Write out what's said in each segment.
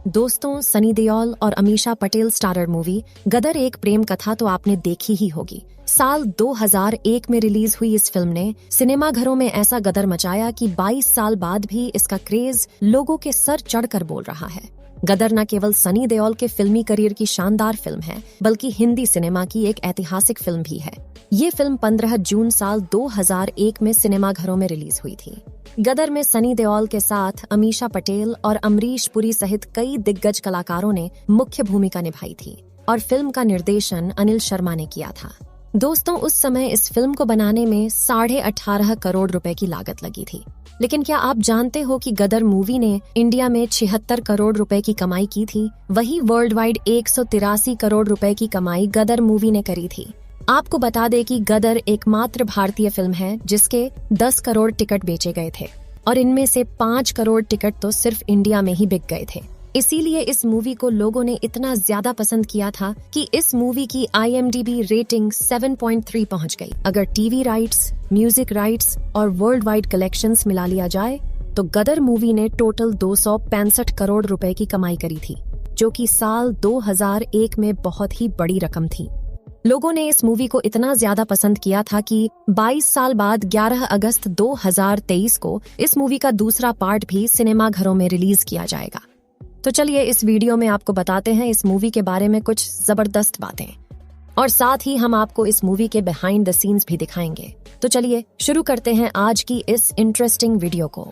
दोस्तों, सनी देओल और Amisha Patel starrer movie गदर एक प्रेम कथा तो आपने देखी ही होगी। साल 2001 में रिलीज हुई इस फिल्म ने सिनेमाघरों में ऐसा गदर मचाया कि 22 साल बाद भी इसका क्रेज लोगों के सर चढ़कर बोल रहा है। गदर न केवल सनी देओल के फिल्मी करियर की शानदार फिल्म है, बल्कि हिंदी सिनेमा की एक ऐतिहासिक फिल्म भी है। ये फिल्म 15 जून साल 2001 में सिनेमाघरों में रिलीज हुई थी। गदर में सनी देओल के साथ अमीषा पटेल और अमरीश पुरी सहित कई दिग्गज कलाकारों ने मुख्य भूमिका निभाई थी और फिल्म का निर्देशन अनिल शर्मा ने किया था। दोस्तों, उस समय इस फिल्म को बनाने में 18.5 करोड़ रुपए की लागत लगी थी। लेकिन क्या आप जानते हो कि गदर मूवी ने इंडिया में 76 करोड़ रुपए की कमाई की थी? वहीं वर्ल्ड वाइड 183 करोड़ रुपए की कमाई गदर मूवी ने करी थी। आपको बता दें कि गदर एकमात्र भारतीय फिल्म है जिसके 10 करोड़ टिकट बेचे गए थे और इनमें से 5 करोड़ टिकट तो सिर्फ इंडिया में ही बिक गए थे। इसीलिए इस मूवी को लोगों ने इतना ज्यादा पसंद किया था कि इस मूवी की IMDb रेटिंग 7.3 पहुंच गई। अगर टीवी राइट्स, म्यूजिक राइट्स और वर्ल्ड वाइड कलेक्शंस मिला लिया जाए तो गदर मूवी ने टोटल 265 करोड़ रुपए की कमाई करी थी, जो कि साल 2001 में बहुत ही बड़ी रकम थी। लोगों ने इस मूवी को इतना ज्यादा पसंद किया था कि 22 साल बाद 11 अगस्त 2023 को इस मूवी का दूसरा पार्ट भी सिनेमाघरों में रिलीज किया जाएगा। तो चलिए इस वीडियो में आपको बताते हैं इस मूवी के बारे में कुछ जबरदस्त बातें और साथ ही हम आपको इस मूवी के बिहाइंड द सीन्स भी दिखाएंगे। तो चलिए शुरू करते हैं आज की इस इंटरेस्टिंग वीडियो को।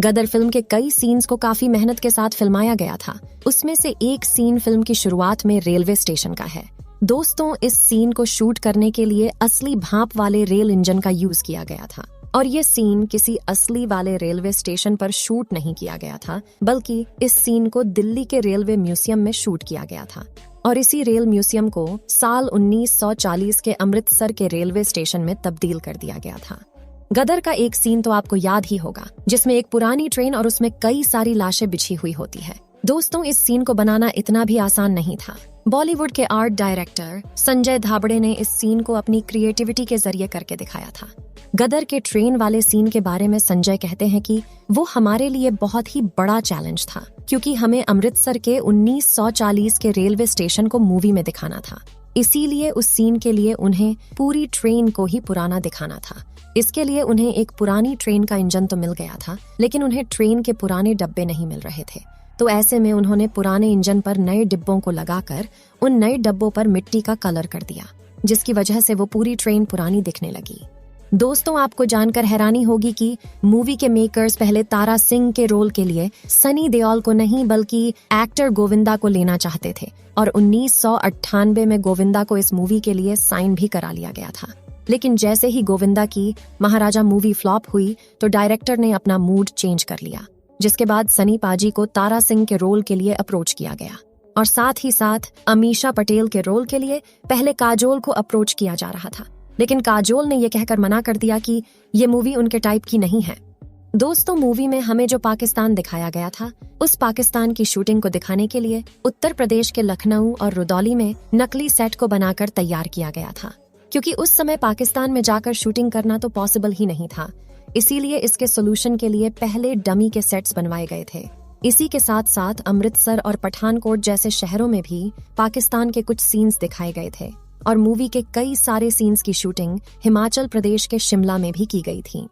गदर फिल्म के कई सीन्स को काफी मेहनत के साथ फिल्माया गया था। उसमें से एक सीन फिल्म की शुरुआत में रेलवे स्टेशन का है। दोस्तों, इस सीन को शूट करने के लिए असली भाप वाले रेल इंजन का यूज किया गया था और ये सीन किसी असली वाले रेलवे स्टेशन पर शूट नहीं किया गया था, बल्कि इस सीन को दिल्ली के रेलवे म्यूजियम में शूट किया गया था और इसी रेल म्यूजियम को साल 1940 के अमृतसर के रेलवे स्टेशन में तब्दील कर दिया गया था। गदर का एक सीन तो आपको याद ही होगा, जिसमें एक पुरानी ट्रेन और उसमें कई सारी लाशें बिछी हुई होती है। दोस्तों, इस सीन को बनाना इतना भी आसान नहीं था। बॉलीवुड के आर्ट डायरेक्टर संजय धाबड़े ने इस सीन को अपनी क्रिएटिविटी के जरिए करके दिखाया था। गदर के ट्रेन वाले सीन के बारे में संजय कहते हैं कि वो हमारे लिए बहुत ही बड़ा चैलेंज था, क्योंकि हमें अमृतसर के 1940 के रेलवे स्टेशन को मूवी में दिखाना था। इसीलिए उस सीन के लिए उन्हें पूरी ट्रेन को ही पुराना दिखाना था। इसके लिए उन्हें एक पुरानी ट्रेन का इंजन तो मिल गया था, लेकिन उन्हें ट्रेन के पुराने डब्बे नहीं मिल रहे थे। तो ऐसे में उन्होंने पुराने इंजन पर नए डिब्बों को लगाकर उन नए डब्बों पर मिट्टी का कलर कर दिया, जिसकी वजह से वो पूरी ट्रेन पुरानी दिखने लगी। दोस्तों, आपको जानकर हैरानी होगी कि मूवी के मेकर्स पहले तारा सिंह के रोल के लिए सनी देओल को नहीं बल्कि एक्टर गोविंदा को लेना चाहते थे और 1998 में गोविंदा को इस मूवी के लिए साइन भी करा लिया गया था। लेकिन जैसे ही गोविंदा की महाराजा मूवी फ्लॉप हुई तो डायरेक्टर ने अपना मूड चेंज कर लिया, जिसके बाद सनी पाजी को तारा सिंह के रोल के लिए अप्रोच किया गया और साथ ही साथ अमीषा पटेल के रोल के लिए पहले काजोल को अप्रोच किया जा रहा था, लेकिन काजोल ने यह कहकर मना कर दिया कि ये मूवी उनके टाइप की नहीं है। दोस्तों, मूवी में हमें जो पाकिस्तान दिखाया गया था, उस पाकिस्तान की शूटिंग को दिखाने के लिए उत्तर प्रदेश के लखनऊ और रुदौली में नकली सेट को बनाकर तैयार किया गया था, क्योंकि उस समय पाकिस्तान में जाकर शूटिंग करना तो पॉसिबल ही नहीं था। इसीलिए इसके सोल्यूशन के लिए पहले डमी के सेट्स बनवाए गए थे। इसी के साथ साथ अमृतसर और पठानकोट जैसे शहरों में भी पाकिस्तान के कुछ सीन्स दिखाए गए थे और मूवी के कई सारे सीन्स की शूटिंग हिमाचल प्रदेश के शिमला में भी की गई थी।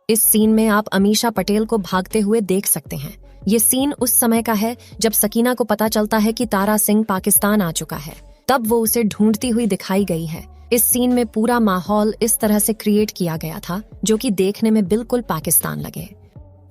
इस सीन में आप अमीषा पटेल को भागते हुए देख सकते हैं। ये सीन उस समय का है जब सकीना को पता चलता है कि तारा सिंह पाकिस्तान आ चुका है, तब वो उसे ढूंढती हुई दिखाई गई है। इस सीन में पूरा माहौल इस तरह से क्रिएट किया गया था जो कि देखने में बिल्कुल पाकिस्तान लगे।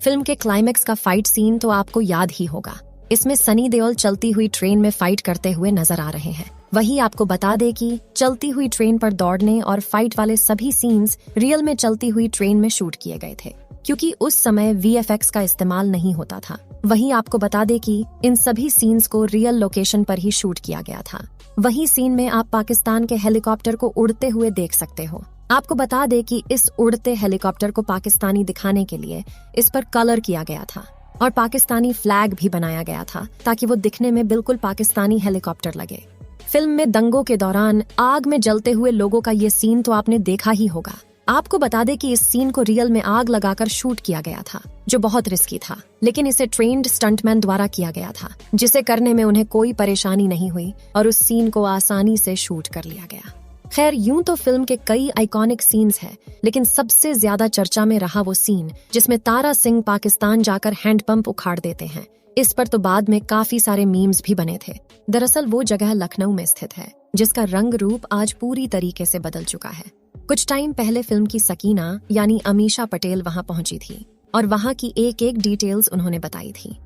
फिल्म के क्लाइमेक्स का फाइट सीन तो आपको याद ही होगा। इसमें सनी देओल चलती हुई ट्रेन में फाइट करते हुए नजर आ रहे हैं। वहीं आपको बता दें कि चलती हुई ट्रेन पर दौड़ने और फाइट वाले सभी सीन्स रियल में चलती हुई ट्रेन में शूट किए गए थे, क्योंकि उस समय VFX का इस्तेमाल नहीं होता था। वहीं आपको बता दें कि इन सभी सीन्स को रियल लोकेशन पर ही शूट किया गया था। वही सीन में आप पाकिस्तान के हेलीकॉप्टर को उड़ते हुए देख सकते हो। आपको बता दें कि इस उड़ते हेलीकॉप्टर को पाकिस्तानी दिखाने के लिए इस पर कलर किया गया था और पाकिस्तानी फ्लैग भी बनाया गया था ताकि वो दिखने में बिल्कुल पाकिस्तानी हेलीकॉप्टर लगे। फिल्म में दंगों के दौरान आग में जलते हुए लोगों का ये सीन तो आपने देखा ही होगा। आपको बता दें कि इस सीन को रियल में आग लगाकर शूट किया गया था, जो बहुत रिस्की था, लेकिन इसे ट्रेन्ड स्टंटमैन द्वारा किया गया था, जिसे करने में उन्हें कोई परेशानी नहीं हुई और उस सीन को आसानी से शूट कर लिया गया। खैर, यूं तो फिल्म के कई आइकॉनिक सीन्स हैं, लेकिन सबसे ज्यादा चर्चा में रहा वो सीन जिसमें तारा सिंह पाकिस्तान जाकर हैंडपंप उखाड़ देते हैं। इस पर तो बाद में काफी सारे मीम्स भी बने थे। दरअसल वो जगह लखनऊ में स्थित है, जिसका रंग रूप आज पूरी तरीके से बदल चुका है। कुछ टाइम पहले फिल्म की सकीना यानी अमीषा पटेल वहां पहुंची थी और वहां की एक एक डिटेल्स उन्होंने बताई थी।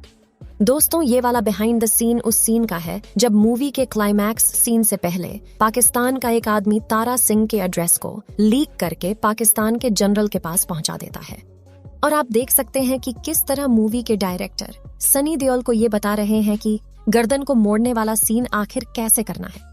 दोस्तों, ये वाला बिहाइंड द सीन उस सीन का है जब मूवी के क्लाइमैक्स सीन से पहले पाकिस्तान का एक आदमी तारा सिंह के एड्रेस को लीक करके पाकिस्तान के जनरल के पास पहुंचा देता है। और आप देख सकते हैं कि किस तरह मूवी के डायरेक्टर सनी देओल को ये बता रहे हैं कि गर्दन को मोड़ने वाला सीन आखिर कैसे करना है।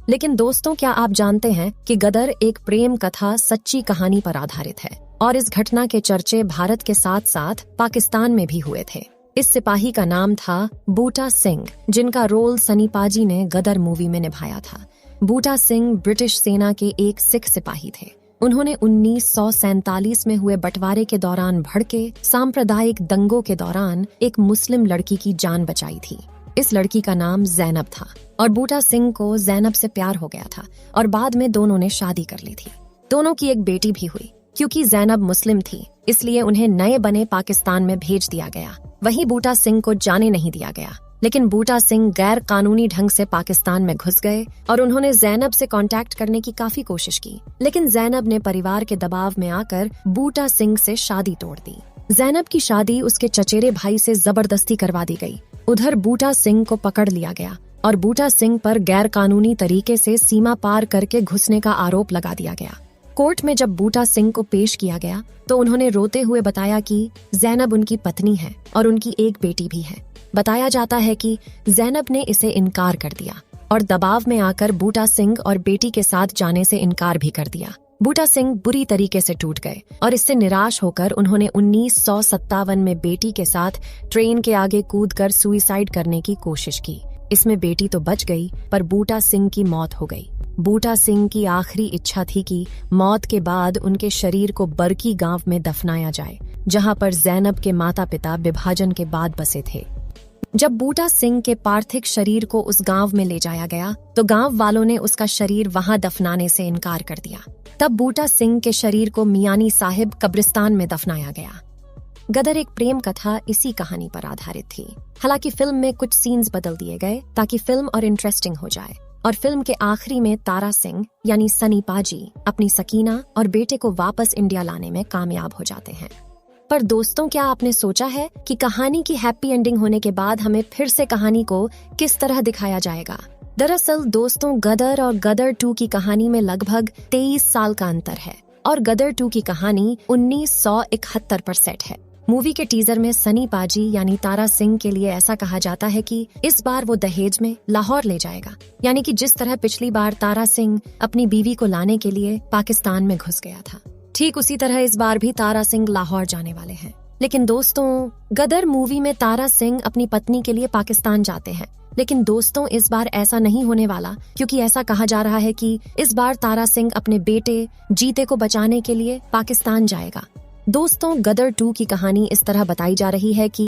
लेकिन दोस्तों, क्या आप जानते हैं कि गदर एक प्रेम कथा सच्ची कहानी पर आधारित है और इस घटना के चर्चे भारत के साथ साथ पाकिस्तान में भी हुए थे। इस सिपाही का नाम था बूटा सिंह, जिनका रोल सनी पाजी ने गदर मूवी में निभाया था। बूटा सिंह ब्रिटिश सेना के एक सिख सिपाही थे। उन्होंने 1947 में हुए बंटवारे के दौरान भड़के सांप्रदायिक दंगों के दौरान एक मुस्लिम लड़की की जान बचाई थी। इस लड़की का नाम जैनब था और बूटा सिंह को जैनब से प्यार हो गया था और बाद में दोनों ने शादी कर ली थी। दोनों की एक बेटी भी हुई। क्योंकि जैनब मुस्लिम थी, इसलिए उन्हें नए बने पाकिस्तान में भेज दिया गया। वहीं बूटा सिंह को जाने नहीं दिया गया, लेकिन बूटा सिंह गैर कानूनी ढंग से पाकिस्तान में घुस गए और उन्होंने जैनब से कांटेक्ट करने की काफी कोशिश की, लेकिन जैनब ने परिवार के दबाव में आकर बूटा सिंह से शादी तोड़ दी। जैनब की शादी उसके चचेरे भाई से जबरदस्ती करवा दी गई। उधर बूटा सिंह को पकड़ लिया गया और बूटा सिंह पर गैर कानूनी तरीके से सीमा पार करके घुसने का आरोप लगा दिया गया। कोर्ट में जब बूटा सिंह को पेश किया गया तो उन्होंने रोते हुए बताया कि जैनब उनकी पत्नी है और उनकी एक बेटी भी है। बताया जाता है कि जैनब ने इसे इनकार कर दिया और दबाव में आकर बूटा सिंह और बेटी के साथ जाने से इनकार भी कर दिया। बूटा सिंह बुरी तरीके से टूट गए और इससे निराश होकर उन्होंने 1957 में बेटी के साथ ट्रेन के आगे कूदकर सुइसाइड करने की कोशिश की। इसमें बेटी तो बच गई, पर बूटा सिंह की मौत हो गई। बूटा सिंह की आखिरी इच्छा थी कि मौत के बाद उनके शरीर को बरकी गांव में दफनाया जाए, जहां पर जैनब के माता पिता विभाजन के बाद बसे थे। जब बूटा सिंह के पार्थिव शरीर को उस गांव में ले जाया गया तो गांव वालों ने उसका शरीर वहां दफनाने से इनकार कर दिया। तब बूटा सिंह के शरीर को मियानी साहिब कब्रिस्तान में दफनाया गया। गदर एक प्रेम कथा इसी कहानी पर आधारित थी। हालांकि फिल्म में कुछ सीन्स बदल दिए गए ताकि फिल्म और इंटरेस्टिंग हो जाए, और फिल्म के आखिरी में तारा सिंह यानी सनी पाजी अपनी सकीना और बेटे को वापस इंडिया लाने में कामयाब हो जाते हैं। पर दोस्तों, क्या आपने सोचा है कि कहानी की हैप्पी एंडिंग होने के बाद हमें फिर से कहानी को किस तरह दिखाया जाएगा? दरअसल दोस्तों, गदर और गदर 2 की कहानी में लगभग 23 साल का अंतर है और गदर 2 की कहानी 1971 पर सेट है। मूवी के टीजर में सनी पाजी यानी तारा सिंह के लिए ऐसा कहा जाता है कि इस बार वो दहेज में लाहौर ले जाएगा, यानी कि जिस तरह पिछली बार तारा सिंह अपनी बीवी को लाने के लिए पाकिस्तान में घुस गया था, ठीक उसी तरह इस बार भी तारा सिंह लाहौर जाने वाले हैं। लेकिन दोस्तों, गदर मूवी में तारा सिंह अपनी पत्नी के लिए पाकिस्तान जाते हैं, लेकिन दोस्तों इस बार ऐसा नहीं होने वाला, क्योंकि ऐसा कहा जा रहा है कि इस बार तारा सिंह अपने बेटे जीते को बचाने के लिए पाकिस्तान जाएगा। दोस्तों, गदर 2 की कहानी इस तरह बताई जा रही है कि